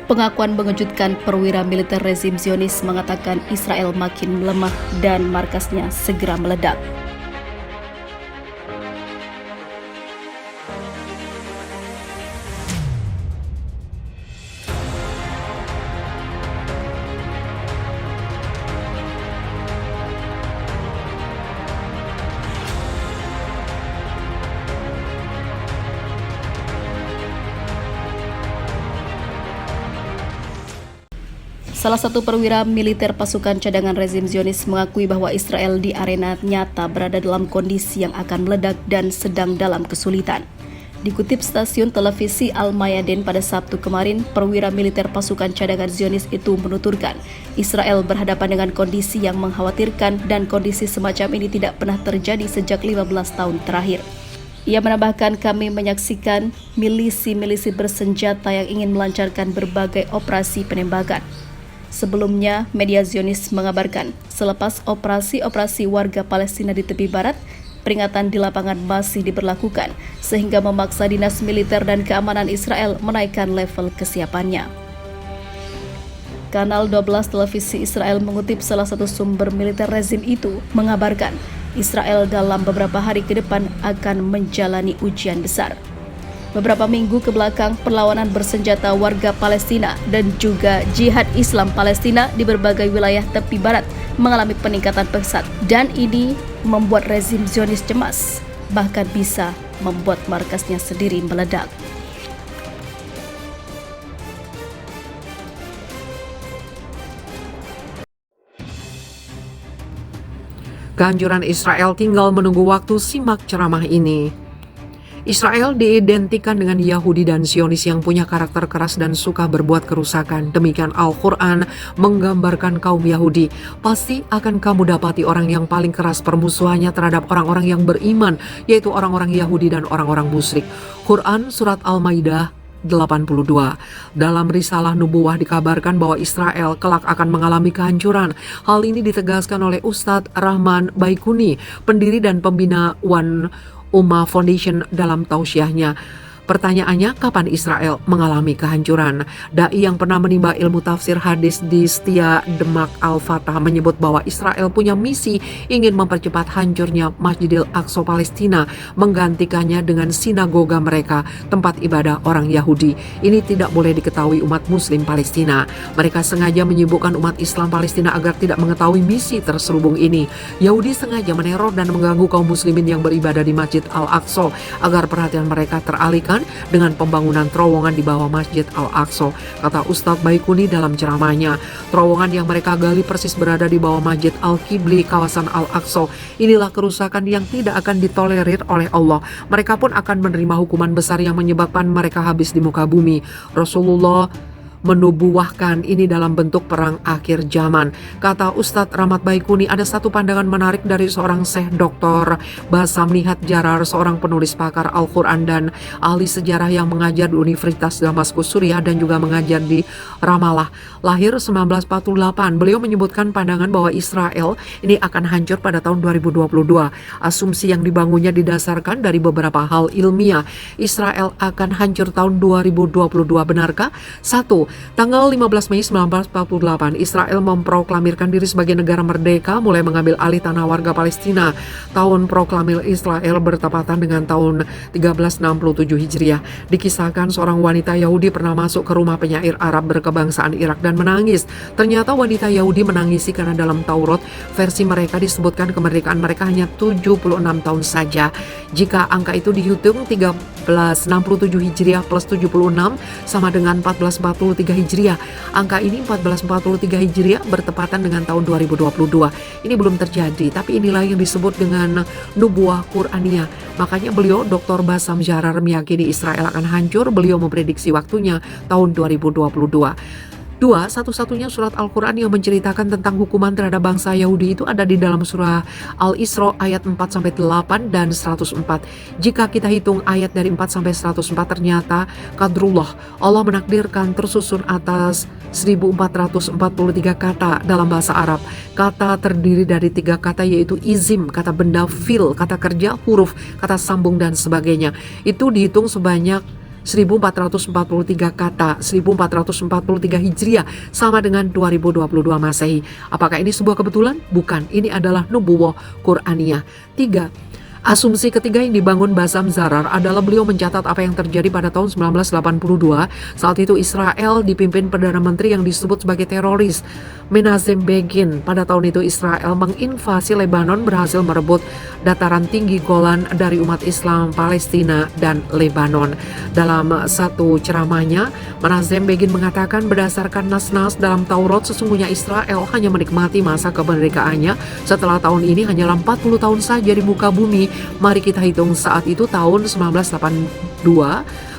Pengakuan mengejutkan perwira militer rezim Zionis mengatakan Israel makin melemah dan markasnya segera meledak. Salah satu perwira militer pasukan cadangan rezim Zionis mengakui bahwa Israel di arena nyata berada dalam kondisi yang akan meledak dan sedang dalam kesulitan. Dikutip stasiun televisi Al-Mayadin pada Sabtu kemarin, perwira militer pasukan cadangan Zionis itu menuturkan Israel berhadapan dengan kondisi yang mengkhawatirkan dan kondisi semacam ini tidak pernah terjadi sejak 15 tahun terakhir. Ia menambahkan, kami menyaksikan milisi-milisi bersenjata yang ingin melancarkan berbagai operasi penembakan. Sebelumnya, media Zionis mengabarkan, selepas operasi warga Palestina di tepi barat, peringatan di lapangan masih diberlakukan, sehingga memaksa dinas militer dan keamanan Israel menaikkan level kesiapannya. Kanal 12 televisi Israel mengutip salah satu sumber militer rezim itu mengabarkan, Israel dalam beberapa hari ke depan akan menjalani ujian besar. Beberapa minggu ke belakang, perlawanan bersenjata warga Palestina dan juga jihad Islam Palestina di berbagai wilayah tepi barat mengalami peningkatan pesat dan ini membuat rezim Zionis cemas, bahkan bisa membuat markasnya sendiri meledak. Kehancuran Israel tinggal menunggu waktu, simak ceramah ini. Israel diidentikan dengan Yahudi dan Zionis yang punya karakter keras dan suka berbuat kerusakan. Demikian Al-Quran menggambarkan kaum Yahudi. Pasti akan kamu dapati orang yang paling keras permusuhannya terhadap orang-orang yang beriman, yaitu orang-orang Yahudi dan orang-orang musyrik. Quran Surat Al-Maidah 82. Dalam risalah nubuwah dikabarkan bahwa Israel kelak akan mengalami kehancuran. Hal ini ditegaskan oleh Ustadz Rahman Baikuni, pendiri dan pembina One Ummah Foundation dalam tausiahnya. Pertanyaannya, kapan Israel mengalami kehancuran? Dai yang pernah menimba ilmu tafsir hadis di Setia Demak Al-Fatah menyebut bahwa Israel punya misi ingin mempercepat hancurnya Masjidil Aqsa Palestina, menggantikannya dengan sinagoga mereka, tempat ibadah orang Yahudi. Ini tidak boleh diketahui umat Muslim Palestina. Mereka sengaja menyibukkan umat Islam Palestina agar tidak mengetahui misi terselubung ini. Yahudi sengaja meneror dan mengganggu kaum muslimin yang beribadah di Masjid Al-Aqsa agar perhatian mereka teralihkan dengan pembangunan terowongan di bawah Masjid Al-Aqsa. Kata Ustadz Baikuni dalam ceramahnya, terowongan yang mereka gali persis berada di bawah Masjid Al-Qibli kawasan Al-Aqsa. Inilah kerusakan yang tidak akan ditolerir oleh Allah. Mereka pun akan menerima hukuman besar yang menyebabkan mereka habis di muka bumi. Rasulullah menubuahkan ini dalam bentuk perang akhir zaman. Kata Ustadz Rahmat Baikuni, ada satu pandangan menarik dari seorang Syekh Dr. Basam Nihat Jarar, seorang penulis pakar Al-Quran dan ahli sejarah yang mengajar di Universitas Damaskus Suriah dan juga mengajar di Ramallah. Lahir 1948, beliau menyebutkan pandangan bahwa Israel ini akan hancur pada tahun 2022. Asumsi yang dibangunnya didasarkan dari beberapa hal ilmiah. Israel akan hancur tahun 2022, benarkah? 1. Tanggal 15 Mei 1948, Israel memproklamirkan diri sebagai negara merdeka, mulai mengambil alih tanah warga Palestina. Tahun proklamir Israel bertepatan dengan tahun 1367 Hijriah. Dikisahkan seorang wanita Yahudi pernah masuk ke rumah penyair Arab berkebangsaan Irak dan menangis. Ternyata wanita Yahudi menangisi karena dalam Taurat versi mereka disebutkan kemerdekaan mereka hanya 76 tahun saja. Jika angka itu dihitung 1367 Hijriah plus 76 sama dengan 1443 Hijriah. Angka ini 1443 Hijriah bertepatan dengan tahun 2022. Ini belum terjadi, tapi inilah yang disebut dengan nubuah Qur'aniyah. Makanya beliau Dr. Basam Jarar meyakini Israel akan hancur. Beliau memprediksi waktunya tahun 2022. 2. Satu-satunya surat Al-Quran yang menceritakan tentang hukuman terhadap bangsa Yahudi itu ada di dalam surah Al-Isra ayat 4-8 dan 104. Jika kita hitung ayat dari 4-104, ternyata qadrullah, Allah menakdirkan tersusun atas 1443 kata dalam bahasa Arab. Kata terdiri dari 3 kata, yaitu izim, kata benda, fil, kata kerja, huruf, kata sambung dan sebagainya. Itu dihitung sebanyak 1443 kata 1443 Hijriah sama dengan 2022 Masehi. Apakah ini sebuah kebetulan? Bukan, ini adalah nubuwah Qur'aniyah. 3. Asumsi ketiga yang dibangun Bassam Zarar adalah beliau mencatat apa yang terjadi pada tahun 1982. Saat itu Israel dipimpin Perdana Menteri yang disebut sebagai teroris, Menachem Begin. Pada tahun itu Israel menginvasi Lebanon, berhasil merebut dataran tinggi Golan dari umat Islam Palestina dan Lebanon. Dalam satu ceramahnya, Menachem Begin mengatakan berdasarkan nas-nas dalam Taurat sesungguhnya Israel hanya menikmati masa kemerdekaannya setelah tahun ini hanyalah 40 tahun saja di muka bumi. Mari kita hitung saat itu tahun 1982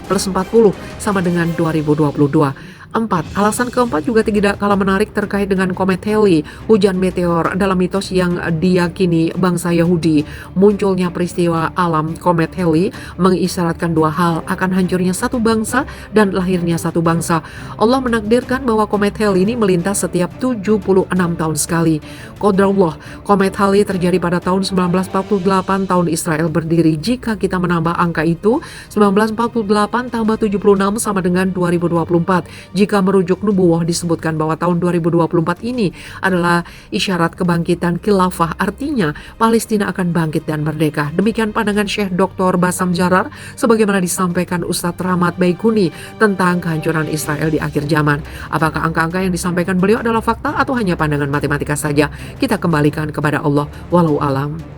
plus 40 sama dengan 2022. 4. Alasan keempat juga tidak kalah menarik terkait dengan komet Halley, hujan meteor dalam mitos yang diyakini bangsa Yahudi. Munculnya peristiwa alam komet Halley mengisyaratkan dua hal, akan hancurnya satu bangsa dan lahirnya satu bangsa. Allah menakdirkan bahwa komet Halley ini melintas setiap 76 tahun sekali. Qadarullah, komet Halley terjadi pada tahun 1948, tahun Israel berdiri. Jika kita menambah angka itu, 1948 tambah 76 sama dengan 2024. Jika merujuk nubuwah disebutkan bahwa tahun 2024 ini adalah isyarat kebangkitan khilafah, artinya Palestina akan bangkit dan merdeka. Demikian pandangan Syekh Dr. Bassam Zarar sebagaimana disampaikan Ustadz Rahmat Baikuni tentang kehancuran Israel di akhir zaman. Apakah angka-angka yang disampaikan beliau adalah fakta atau hanya pandangan matematika saja? Kita kembalikan kepada Allah, walau alam.